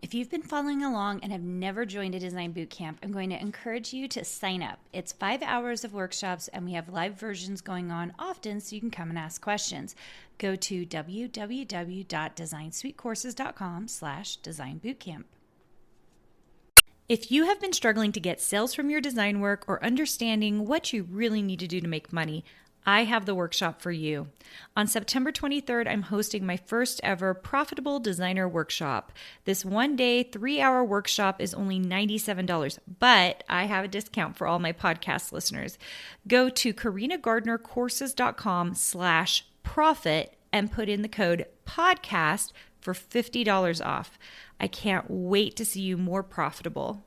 If you've been following along and have never joined a design bootcamp, I'm going to encourage you to sign up. It's 5 hours of workshops, and we have live versions going on often, so you can come and ask questions. Go to www.designsweetcourses.com/designbootcamp. If you have been struggling to get sales from your design work or understanding what you really need to do to make money, I have the workshop for you. On September 23rd, I'm hosting my first ever Profitable Designer Workshop. This 1-day, 3-hour workshop is only $97, but I have a discount for all my podcast listeners. Go to carinagardnercourses.com/profit and put in the code podcast for $50 off. I can't wait to see you more profitable.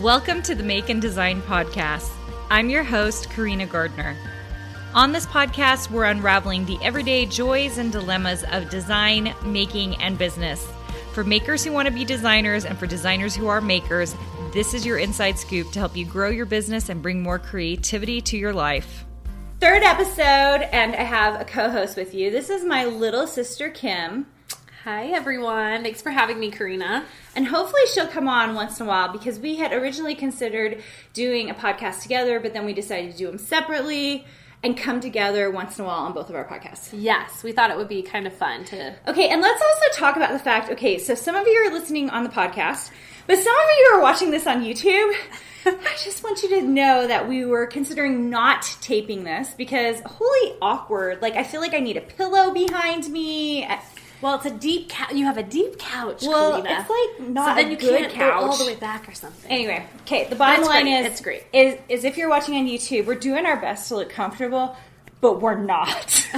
Welcome to the Make and Design Podcast. I'm your host, Carina Gardner. On this podcast, we're unraveling the everyday joys and dilemmas of design, making, and business. For makers who want to be designers and for designers who are makers, this is your inside scoop to help you grow your business and bring more creativity to your life. Third episode, and I have a co-host with you. This is my little sister, Kim. Hi, everyone. Thanks for having me, Carina. And hopefully she'll come on once in a while because we had originally considered doing a podcast together, but then we decided to do them separately and come together once in a while on both of our podcasts. Yes, we thought it would be kind of fun to... Okay, and let's also talk about the fact, so some of you are listening on the podcast, but some of you are watching this on YouTube. I just want you to know that we were considering not taping this because holy awkward. Like, I feel like I need a pillow behind me. Well, it's a deep couch. You have a deep couch, well, Carina. It's like not so a then you good can't couch. Go all the way back or something. Anyway, okay, the bottom line it's great. Is if you're watching on YouTube, we're doing our best to look comfortable, but we're not.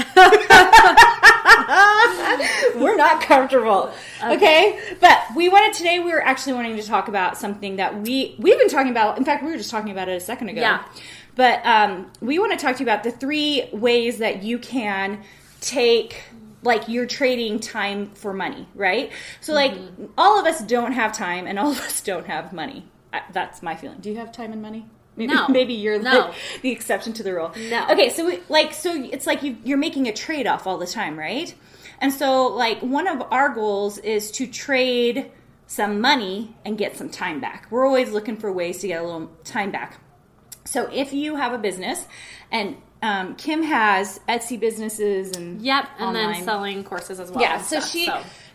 We're not comfortable. Okay? But we were actually wanting to talk about something that we've been talking about. In fact, we were just talking about it a second ago. Yeah. But we want to talk to you about the 3 ways that you can take... like you're trading time for money, right? So like all of us don't have time and all of us don't have money. That's my feeling. Do you have time and money? No. Maybe you're the exception to the rule. No. Okay, so it's like you're making a trade-off all the time, right? And so like one of our goals is to trade some money and get some time back. We're always looking for ways to get a little time back. So if you have a business and Kim has Etsy businesses and and online. then selling courses as well. Yeah, so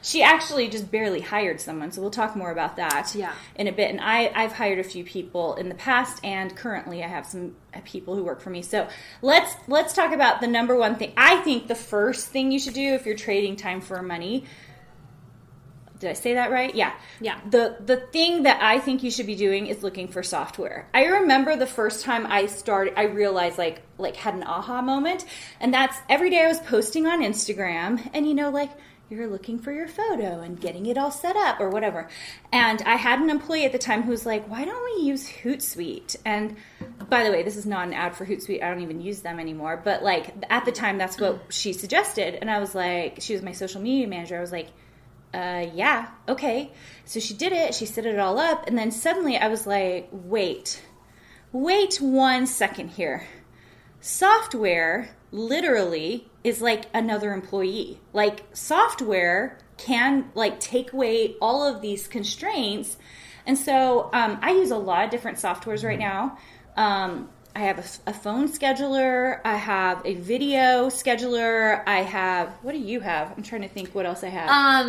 she actually just barely hired someone. So we'll talk more about that in a bit. And I've hired a few people in the past, and currently I have some people who work for me. So let's talk about the number one thing. I think the first thing you should do if you're trading time for money. Did I say that right? Yeah. Yeah. The thing that I think you should be doing is looking for software. I remember the first time I realized like had an aha moment, and that's every day I was posting on Instagram, and you're looking for your photo and getting it all set up or whatever. And I had an employee at the time who was like, "Why don't we use Hootsuite?" And by the way, this is not an ad for Hootsuite. I don't even use them anymore. But like at the time, that's what she suggested, and I was like, she was my social media manager. I was like, yeah, okay. So she did it. She set it all up. And then suddenly I was like, wait 1 second here. Software literally is like another employee. Like software can like take away all of these constraints. And so I use a lot of different softwares right now. I have a phone scheduler. I have a video scheduler. I have, what do you have? I'm trying to think what else I have. I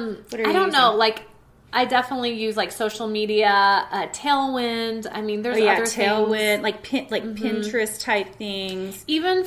don't know. Like, I definitely use like social media, Tailwind. I mean, there's other Tailwind, things. like Pinterest type things. Even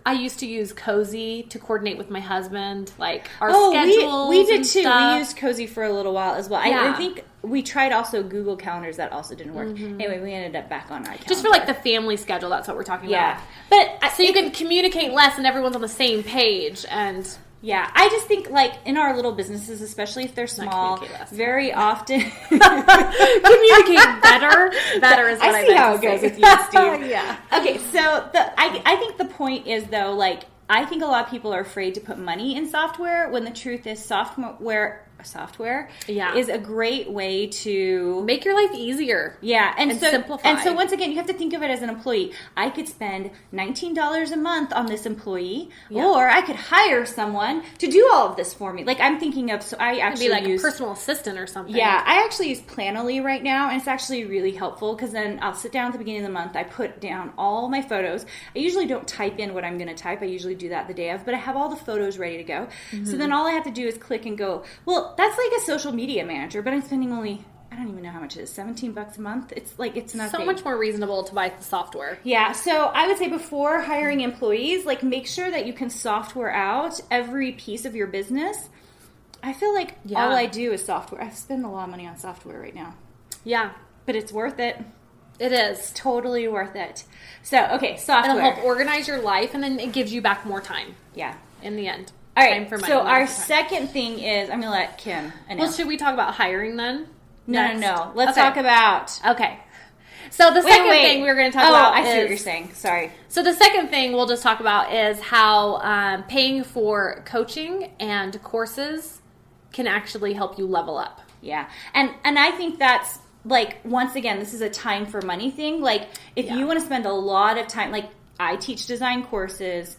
I used to use Cozy to coordinate with my husband, like our schedules. We did and too. Stuff. We used Cozy for a little while as well. Yeah. I think we tried also Google Calendars. That also didn't work. Anyway, we ended up back on iCalendar. Just for like the family schedule, that's what we're talking about. But so you can communicate less and everyone's on the same page. And yeah, I just think like in our little businesses, especially if they're small, very often communicate better. Better is what I see how it goes with you, Steve. Yeah. Okay, so I think the point is though, like I think a lot of people are afraid to put money in software when the truth is software software Yeah. is a great way to make your life easier. Yeah, and so simplify. And so once again, you have to think of it as an employee. I could spend $19 a month on this employee, or I could hire someone to do all of this for me. Like I'm thinking of, so I actually be like use a personal assistant or something. Yeah, I actually use Planoly right now, and it's actually really helpful because then I'll sit down at the beginning of the month. I put down all my photos. I usually don't type in what I'm going to type. I usually do that the day of, but I have all the photos ready to go. So then all I have to do is click and go, well, that's like a social media manager, but I'm spending only, I don't even know how much it is, $17 a month. It's like, it's nothing. So much more reasonable to buy the software. Yeah, so I would say before hiring employees, like make sure that you can software out every piece of your business. I feel like all I do is software. I spend a lot of money on software right now. Yeah. But it's worth it. It is. Totally worth it. So, okay, software. It'll help organize your life, and then it gives you back more time. Yeah. In the end. All right, so our second thing is, I'm going to let Kim announce. Well, should we talk about hiring then? No. Let's talk about... Okay. So the second thing we're going to talk about I see what you're saying. Sorry. So the second thing we'll just talk about is how paying for coaching and courses can actually help you level up. Yeah. And I think that's, like, once again, this is a time for money thing. Like, if you want to spend a lot of time, like, I teach design courses.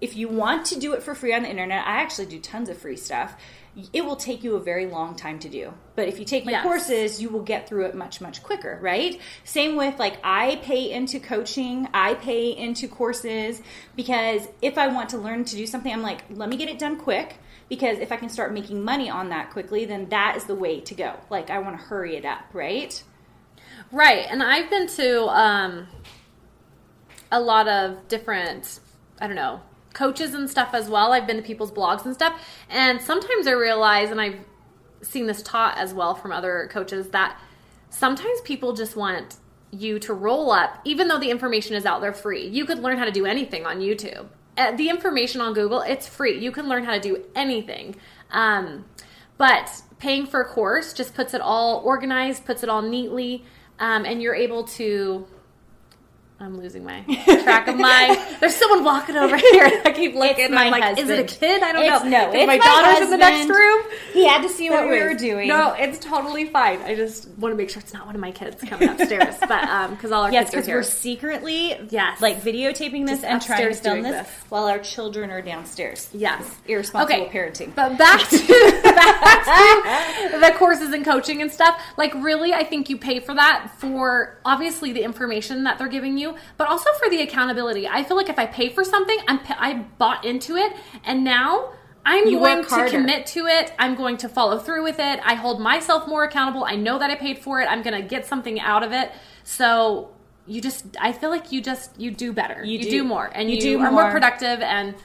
If you want to do it for free on the internet, I actually do tons of free stuff. It will take you a very long time to do. But if you take my courses, you will get through it much, much quicker, right? Same with, like, I pay into coaching. I pay into courses because if I want to learn to do something, I'm like, let me get it done quick. Because if I can start making money on that quickly, then that is the way to go. Like, I want to hurry it up, right? Right. And I've been to a lot of different, I don't know, coaches and stuff as well. I've been to people's blogs and stuff. And sometimes I realize, and I've seen this taught as well from other coaches, that sometimes people just want you to roll up, even though the information is out there free. You could learn how to do anything on YouTube. The information on Google, it's free. You can learn how to do anything. But paying for a course just puts it all organized, puts it all neatly, and you're able to... I'm losing my track of there's someone walking over here. I keep looking. I'm like, husband. Is it a kid? I don't know. No, it's my daughter's in the next room. He had to see what we were doing. No, it's totally fine. I just want to make sure it's not one of my kids coming upstairs. But because all our kids are here. We're secretly like videotaping this and trying to film this while our children are downstairs. Yes. Irresponsible parenting. But back to the courses and coaching and stuff. Like, really, I think you pay for that for obviously the information that they're giving you, but also for the accountability. I feel like if I pay for something, I bought into it, and now I'm going to commit to it. I'm going to follow through with it. I hold myself more accountable. I know that I paid for it. I'm going to get something out of it. So I feel like you do better. You do more, and you are more productive, and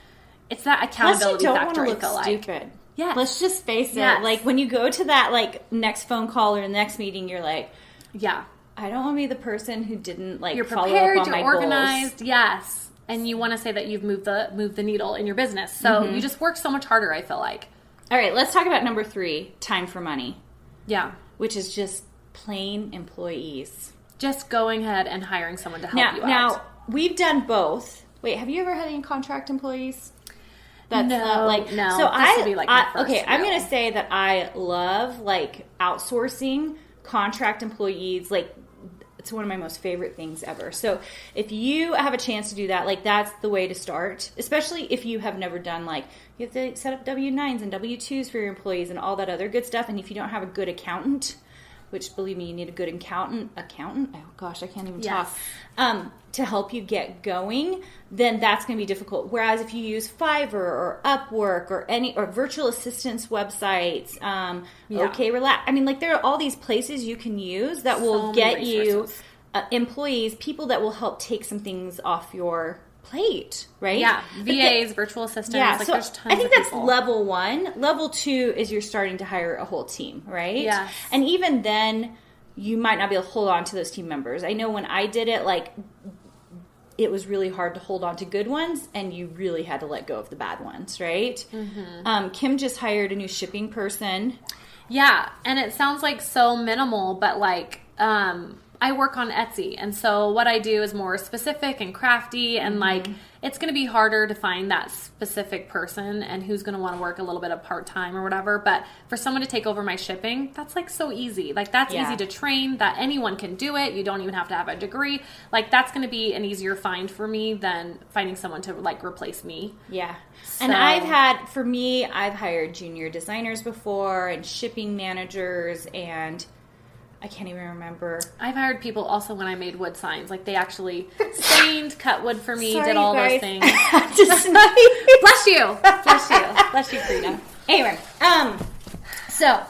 it's that accountability factor. I feel like. Stupid. Yeah. Let's just face it. Like, when you go to that, like, next phone call or next meeting, you're like, I don't want to be the person who didn't, like, follow up on my goals. You're organized, yes. And you want to say that you've moved the needle in your business. So you just work so much harder, I feel like. All right, let's talk about number 3, time for money. Yeah. Which is just plain employees. Just going ahead and hiring someone to help you out. Now, we've done both. Wait, have you ever had any contract employees? That's no. So I'm going to say that I love, like, outsourcing contract employees. Like, it's one of my most favorite things ever. So if you have a chance to do that, like, that's the way to start, especially if you have never done, like, you have to set up W-9s and W-2s for your employees and all that other good stuff. And if you don't have a good accountant, which, believe me, you need a good accountant, oh gosh, I can't even talk, to help you get going, then that's going to be difficult. Whereas if you use Fiverr or Upwork or virtual assistance websites, OK Relax, I mean, like, there are all these places you can use that will get you employees, people that will help take some things off your plate, right? Yeah, VAs, virtual assistants. Yeah, like, so there's tons I think of that's people. level 1. Level 2 is you're starting to hire a whole team, right? Yeah. And even then, you might not be able to hold on to those team members. I know when I did it, like, it was really hard to hold on to good ones, and you really had to let go of the bad ones, right? Mm-hmm. Kim just hired a new shipping person. Yeah, and it sounds like so minimal, but, like, I work on Etsy, and so what I do is more specific and crafty, and like, it's going to be harder to find that specific person and who's going to want to work a little bit of part-time or whatever. But for someone to take over my shipping, that's like so easy. Like that's easy to train, that anyone can do it. You don't even have to have a degree. Like that's going to be an easier find for me than finding someone to like replace me. Yeah. So, and I've hired junior designers before and shipping managers, and I can't even remember. I've hired people also when I made wood signs. Like they actually stained, cut wood for me, Sorry, did all guys. those things. Bless you. Bless you. Bless you, Carina. Anyway, so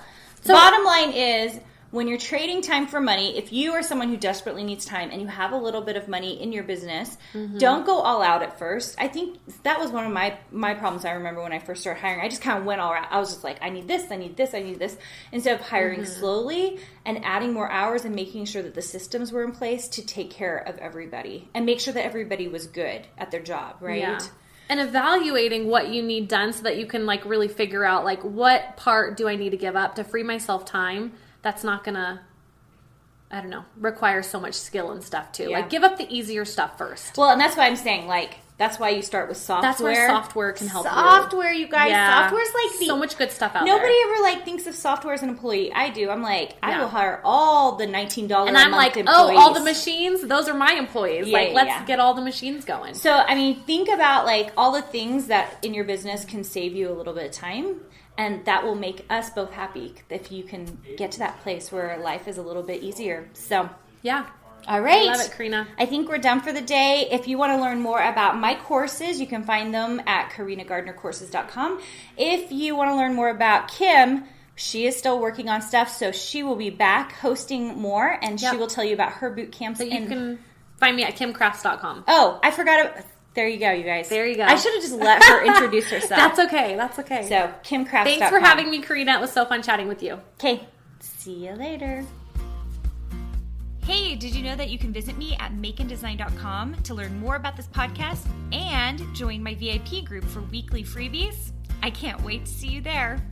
bottom line is, when you're trading time for money, if you are someone who desperately needs time and you have a little bit of money in your business, don't go all out at first. I think that was one of my problems. I remember when I first started hiring, I just kind of went all out. I was just like, I need this, I need this, I need this. Instead of hiring slowly and adding more hours and making sure that the systems were in place to take care of everybody and make sure that everybody was good at their job, right? Yeah. And evaluating what you need done so that you can like really figure out like what part do I need to give up to free myself time that's not gonna, I don't know, require so much skill and stuff too. Yeah. Like give up the easier stuff first. Well, and that's why I'm saying, like, that's why you start with software. That's where software can help you. Software, you guys. Yeah. Software's like so much good stuff out there. Nobody ever like thinks of software as an employee. I do. I'm like, I will hire all the $19 and I'm like, employees. all the machines, those are my employees. Yeah, like, let's get all the machines going. So, I mean, think about like all the things that in your business can save you a little bit of time. And that will make us both happy if you can get to that place where life is a little bit easier. So, yeah. All right. I love it, Carina. I think we're done for the day. If you want to learn more about my courses, you can find them at carinagardnercourses.com. If you want to learn more about Kim, she is still working on stuff, so she will be back hosting more, and she will tell you about her boot camps. So you can find me at kimcrafts.com. Oh, I forgot. There you go, you guys. There you go. I should have just let her introduce herself. That's okay. That's okay. So, kimcrafts.com. Thanks for having me, Carina. It was so fun chatting with you. Okay. See you later. Hey, did you know that you can visit me at makeanddesign.com to learn more about this podcast and join my VIP group for weekly freebies? I can't wait to see you there.